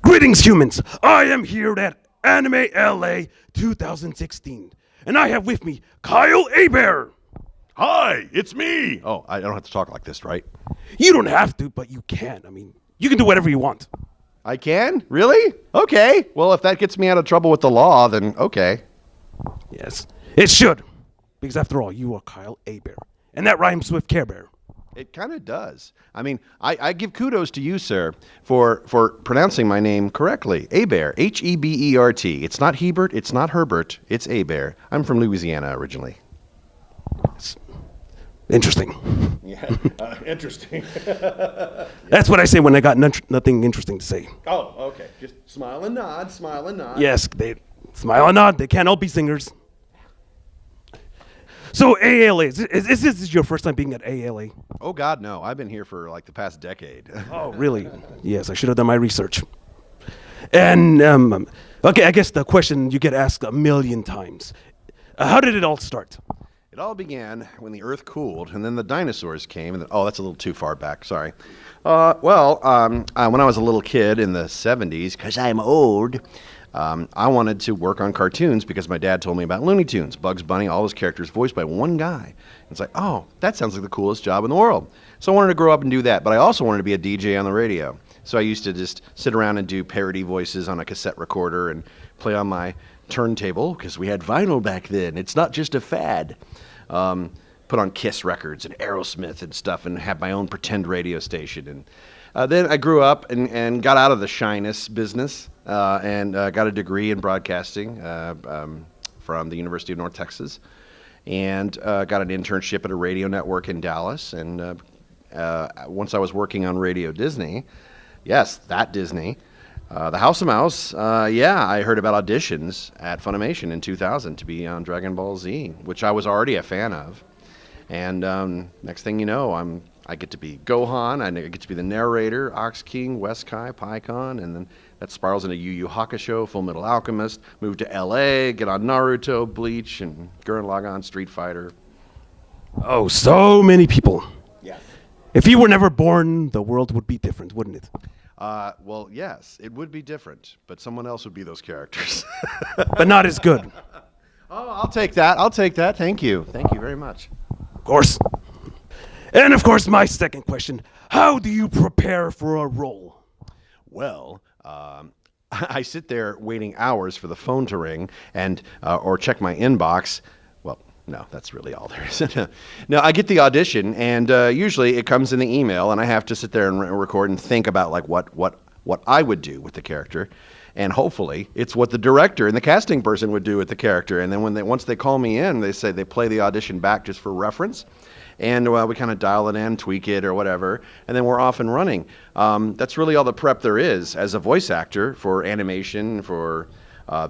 Greetings, humans! I am here at Anime LA 2016, and I have with me Kyle Hebert. Hi, it's me. Oh, I don't have to talk like this, right? You don't have to, but you can. I mean, you can do whatever you want. I can? Really? Okay. Well, if that gets me out of trouble with the law, then okay. Yes, it should. Because after all, you are Kyle Hebert, and that rhymes with Care Bear. It kind of does. I mean, I give kudos to you, sir, for pronouncing my name correctly. Hebert, Hebert. It's not Hebert, it's not Herbert, it's Hebert. I'm from Louisiana originally. It's interesting. Yeah, interesting. That's what I say when I got nothing interesting to say. Oh, okay. Just smile and nod, smile and nod. Yes, they smile and nod. They can't all be singers. So ALA, is this your first time being at ALA? Oh, God, no. I've been here for like the past decade. Oh, really? Yes, I should have done my research. And, okay, I guess the question you get asked a million times. How did it all start? It all began when the Earth cooled, and then the dinosaurs came. And oh, that's a little too far back. Sorry. When I was a little kid in the 70s, because I'm old, I wanted to work on cartoons because my dad told me about Looney Tunes, Bugs Bunny, all those characters voiced by one guy. It's like, oh, that sounds like the coolest job in the world. So I wanted to grow up and do that, but I also wanted to be a DJ on the radio. So I used to just sit around and do parody voices on a cassette recorder and play on my turntable, because we had vinyl back then. It's not just a fad. Put on Kiss records and Aerosmith and stuff and have my own pretend radio station. And then I grew up and got out of the shyness business and got a degree in broadcasting from the University of North Texas, and got an internship at a radio network in Dallas. And once I was working on Radio Disney, yes, that Disney, the House of Mouse, I heard about auditions at Funimation in 2000 to be on Dragon Ball Z, which I was already a fan of. And next thing you know, I get to be Gohan, I get to be the narrator, Ox King, Weskai, Paikon, and then that spirals into Yu Yu Hakusho, Full Metal Alchemist, move to LA, get on Naruto, Bleach, and Gurren Lagann, Street Fighter. Oh, so many people. Yes. If you were never born, the world would be different, wouldn't it? Well, yes, it would be different, but someone else would be those characters. But not as good. Oh, I'll take that. Thank you very much. Of course. And of course, my second question, how do you prepare for a role? Well, I sit there waiting hours for the phone to ring and or check my inbox. Well, no, that's really all there is. No, I get the audition, and usually it comes in the email, and I have to sit there and record and think about like what I would do with the character. And hopefully it's what the director and the casting person would do with the character. And then once they call me in, they say they play the audition back just for reference. And we kind of dial it in, tweak it or whatever, and then we're off and running. That's really all the prep there is as a voice actor for animation, for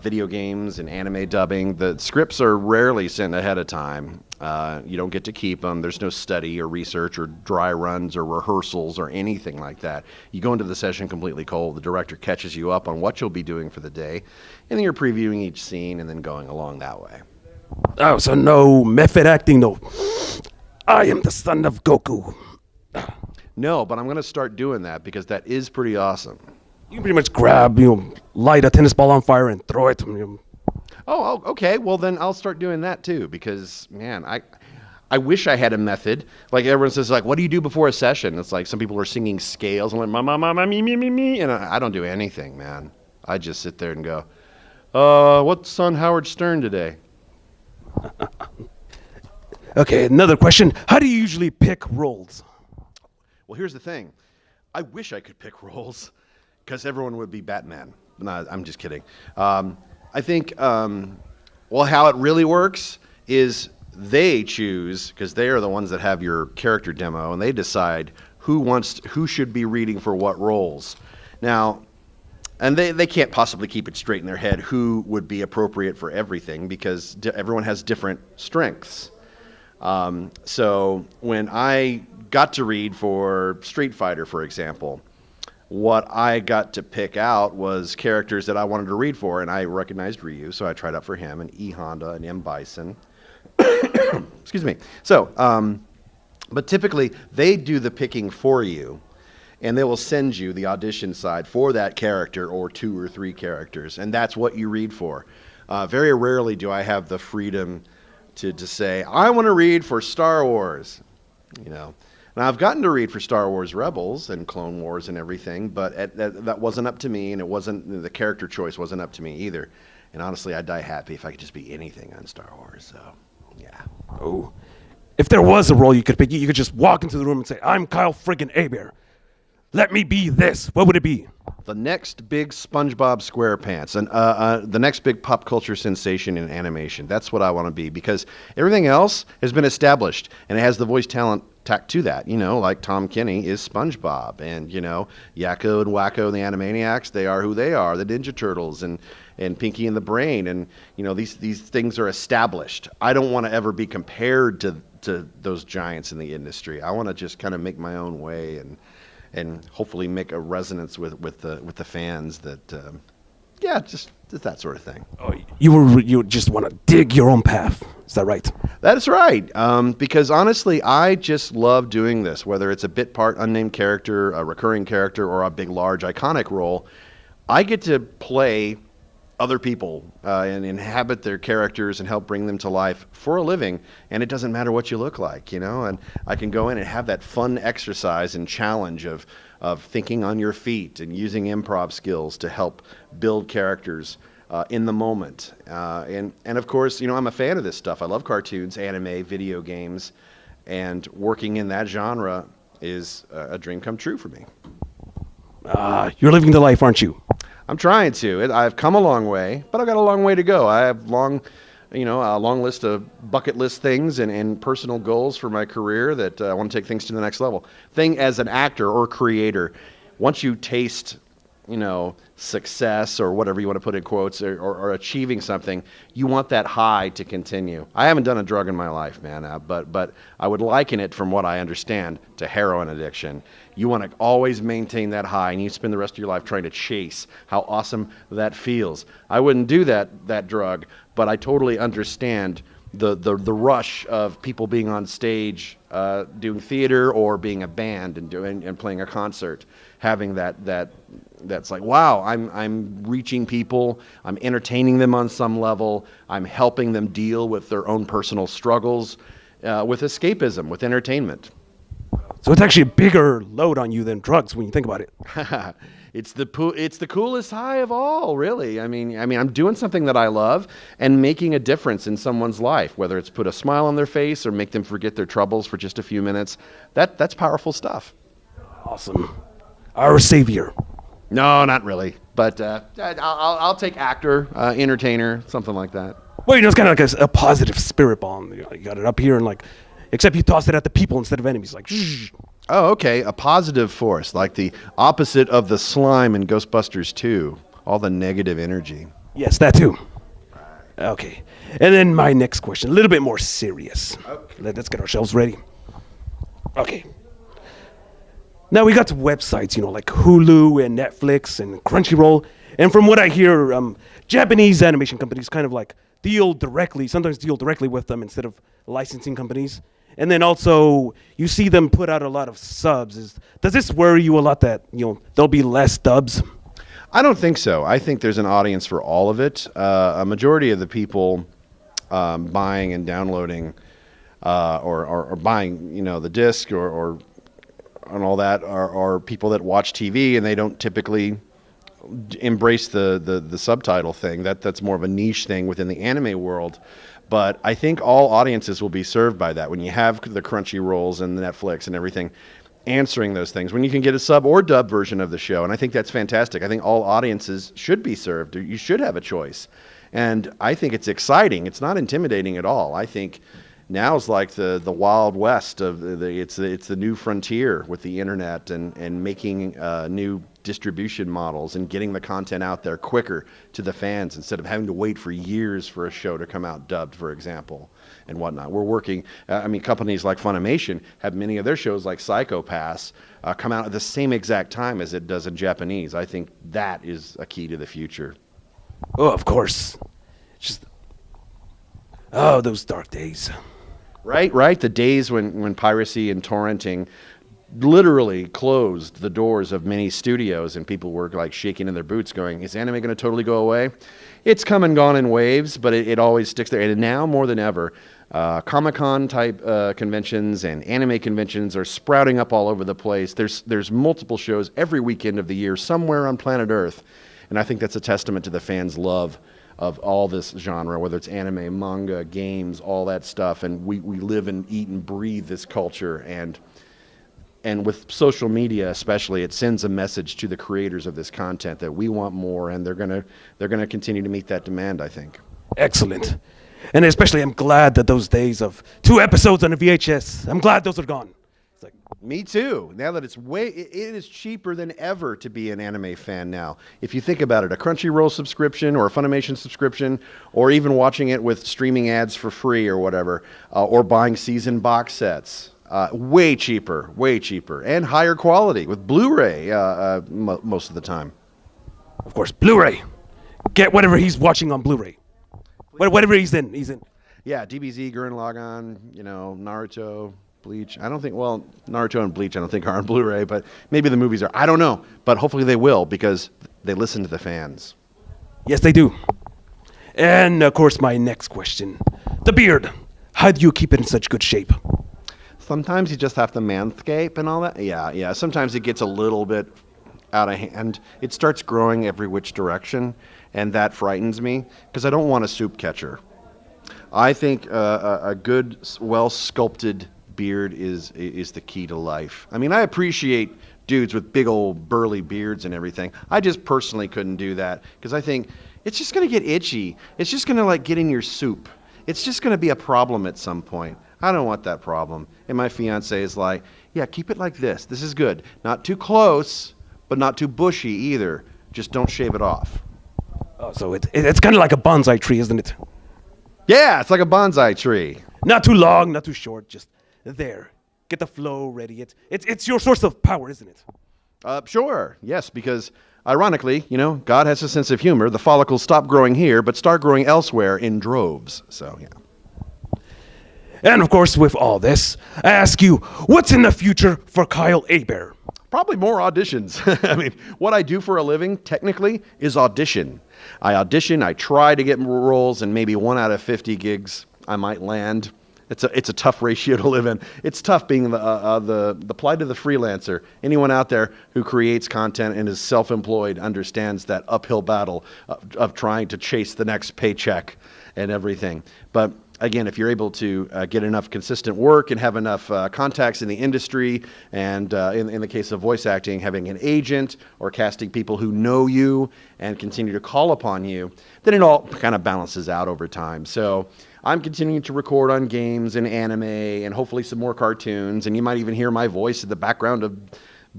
video games and anime dubbing. The scripts are rarely sent ahead of time. You don't get to keep them. There's no study or research or dry runs or rehearsals or anything like that. You go into the session completely cold. The director catches you up on what you'll be doing for the day, and then you're previewing each scene and then going along that way. Oh, so no method acting, no. I am the son of Goku. No, but I'm going to start doing that because that is pretty awesome. You can pretty much grab, light a tennis ball on fire and throw it. Oh, okay. Well, then I'll start doing that too because, man, I wish I had a method. Like everyone says, like, what do you do before a session? It's like some people are singing scales. I'm like, ma, me. And I don't do anything, man. I just sit there and go, what's on Howard Stern today? Okay, another question. How do you usually pick roles? Well, here's the thing. I wish I could pick roles because everyone would be Batman. No, I'm just kidding. I think, how it really works is they choose, because they are the ones that have your character demo, and they decide who should be reading for what roles. Now, and they can't possibly keep it straight in their head who would be appropriate for everything because everyone has different strengths. So when I got to read for Street Fighter, for example, what I got to pick out was characters that I wanted to read for, and I recognized Ryu, so I tried out for him, and E Honda and M Bison. Excuse me. So, but typically they do the picking for you, and they will send you the audition side for that character or 2 or 3 characters, and that's what you read for. Very rarely do I have the freedom to say, I want to read for Star Wars, you know. Now, I've gotten to read for Star Wars Rebels and Clone Wars and everything, but that wasn't up to me, and the character choice wasn't up to me either. And honestly, I'd die happy if I could just be anything on Star Wars, so, yeah. Oh. If there was a role you could pick, you could just walk into the room and say, I'm Kyle friggin' Hebert. Let me be this. What would it be? The next big SpongeBob SquarePants, and the next big pop culture sensation in animation. That's what I want to be, because everything else has been established, and it has the voice talent tacked to that. You know, like Tom Kenny is SpongeBob, and you know, Yakko and Wacko and the Animaniacs, they are who they are. The Ninja Turtles and Pinky and the Brain, and you know, these things are established. I don't want to ever be compared to those giants in the industry. I want to just kind of make my own way and hopefully make a resonance with the fans that just that sort of thing. Oh, you just want to dig your own path. Is that right? That is right. Because honestly, I just love doing this, whether it's a bit part, unnamed character, a recurring character, or a big, large, iconic role. I get to play other people and inhabit their characters and help bring them to life for a living, and it doesn't matter what you look like, you know, and I can go in and have that fun exercise and challenge of thinking on your feet and using improv skills to help build characters in the moment. And of course, you know, I'm a fan of this stuff. I love cartoons, anime, video games, and working in that genre is a dream come true for me. You're living the life, aren't you? I'm trying to. I've come a long way, but I've got a long way to go. I have a long list of bucket list things and personal goals for my career that I want to take things to the next level. Thing as an actor or creator, once you taste, you know, success or whatever you want to put in quotes or achieving something, you want that high to continue. I haven't done a drug in my life, man, but I would liken it, from what I understand, to heroin addiction. You want to always maintain that high, and you spend the rest of your life trying to chase how awesome that feels. I wouldn't do that drug, but I totally understand the rush of people being on stage, doing theater or being a band and playing a concert, having that's like, wow, I'm reaching people, I'm entertaining them on some level, I'm helping them deal with their own personal struggles, with escapism, with entertainment. So it's actually a bigger load on you than drugs when you think about it. It's the coolest high of all, really. I mean, I'm doing something that I love and making a difference in someone's life, whether it's put a smile on their face or make them forget their troubles for just a few minutes. That's powerful stuff. Awesome. Our savior. No, not really. But I'll take actor, entertainer, something like that. Well, you know, it's kind of like a positive spirit bomb. You got it up here and like, except you toss it at the people instead of enemies. Like, shh. Oh, okay. A positive force, like the opposite of the slime in Ghostbusters 2. All the negative energy. Yes, that too. Okay. And then my next question, a little bit more serious. Okay. Let's get ourselves ready. Okay. Now we got websites, you know, like Hulu and Netflix and Crunchyroll. And from what I hear, Japanese animation companies kind of like sometimes deal directly with them instead of licensing companies. And then also, you see them put out a lot of subs. Does this worry you a lot that, you know, there'll be less dubs? I don't think so. I think there's an audience for all of it. A majority of the people buying and downloading or buying, you know, the disc or and all that are people that watch TV, and they don't typically embrace the subtitle thing. That's more of a niche thing within the anime world. But I think all audiences will be served by that. When you have the Crunchyrolls and the Netflix and everything answering those things, when you can get a sub or dub version of the show, and I think that's fantastic. I think all audiences should be served. You should have a choice. And I think it's exciting. It's not intimidating at all. I think now's like the Wild West of it's the new frontier with the internet and making new distribution models and getting the content out there quicker to the fans instead of having to wait for years for a show to come out dubbed, for example, and whatnot. We're working, companies like Funimation have many of their shows like Psycho Pass come out at the same exact time as it does in Japanese. I think that is a key to the future. Oh, of course. Those dark days. Right. The days when piracy and torrenting literally closed the doors of many studios and people were like shaking in their boots going, is anime going to totally go away? It's come and gone in waves, but it always sticks there. And now more than ever, Comic-Con type conventions and anime conventions are sprouting up all over the place. There's multiple shows every weekend of the year somewhere on planet Earth. And I think that's a testament to the fans' love of all this genre, whether it's anime, manga, games, all that stuff. And we live and eat and breathe this culture. And with social media especially, it sends a message to the creators of this content that we want more, and they're gonna continue to meet that demand, I think. Excellent. And especially I'm glad that those days of 2 episodes on a VHS, I'm glad those are gone. It's like, me too. Now that it is cheaper than ever to be an anime fan now. If you think about it, a Crunchyroll subscription or a Funimation subscription, or even watching it with streaming ads for free or whatever, or buying season box sets. Way cheaper, and higher quality with Blu-ray most of the time. of course, Blu-ray. Get whatever he's watching on Blu-ray. Whatever he's in. Yeah, DBZ, Gurren Lagann, Naruto, Bleach. I don't think, Naruto and Bleach I don't think are on Blu-ray, but maybe the movies are. I don't know, but hopefully they will because they listen to the fans. Yes, they do. And, of course, my next question. The beard. How do you keep it in such good shape? Sometimes you just have to manscape and all that. Yeah. Sometimes it gets a little bit out of hand. It starts growing every which direction, and that frightens me because I don't want a soup catcher. I think a good, well-sculpted beard is the key to life. I mean, I appreciate dudes with big old burly beards and everything. I just personally couldn't do that because I think it's just going to get itchy. It's just going to get in your soup. It's just going to be a problem at some point. I don't want that problem. And my fiance is like, yeah, keep it like this. This is good. Not too close, but not too bushy either. Just don't shave it off. Oh, so it's kind of like a bonsai tree, isn't it? Yeah, it's like a bonsai tree. Not too long, not too short, just there. Get the flow ready. It's your source of power, isn't it? Sure, yes, because ironically, God has a sense of humor. The follicles stop growing here, but start growing elsewhere in droves. So, yeah. And of course, with all this, I ask you, what's in the future for Kyle Hebert? Probably more auditions. I mean, what I do for a living, technically, is audition. I audition, I try to get more roles, and maybe 1 out of 50 gigs I might land. It's a tough ratio to live in. It's tough being the plight of the freelancer. Anyone out there who creates content and is self-employed understands that uphill battle of trying to chase the next paycheck and everything. But again, if you're able to get enough consistent work and have enough contacts in the industry, and in the case of voice acting, having an agent or casting people who know you and continue to call upon you, then it all kind of balances out over time. So I'm continuing to record on games and anime and hopefully some more cartoons, and you might even hear my voice in the background of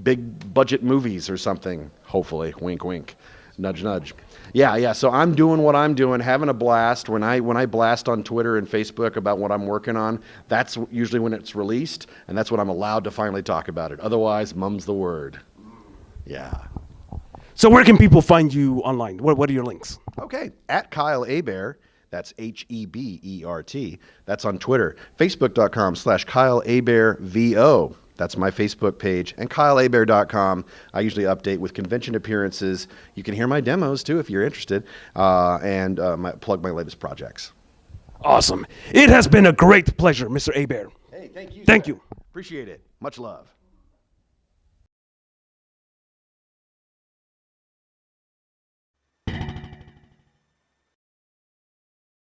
big budget movies or something, hopefully. Wink, wink. Nudge, nudge. Yeah. So I'm doing what I'm doing, having a blast. When I blast on Twitter and Facebook about what I'm working on, that's usually when it's released, and that's when I'm allowed to finally talk about it. Otherwise, mum's the word. Yeah. So where can people find you online? What are your links? Okay, at Kyle Hebert. That's Hebert. That's on Twitter. Facebook.com/Kyle Hebert VO. That's my Facebook page. And KyleHebert.com. I usually update with convention appearances. You can hear my demos, too, if you're interested, and plug my latest projects. Awesome. It has been a great pleasure, Mr. Hebert. Hey, thank you. Thank you. Appreciate it. Much love.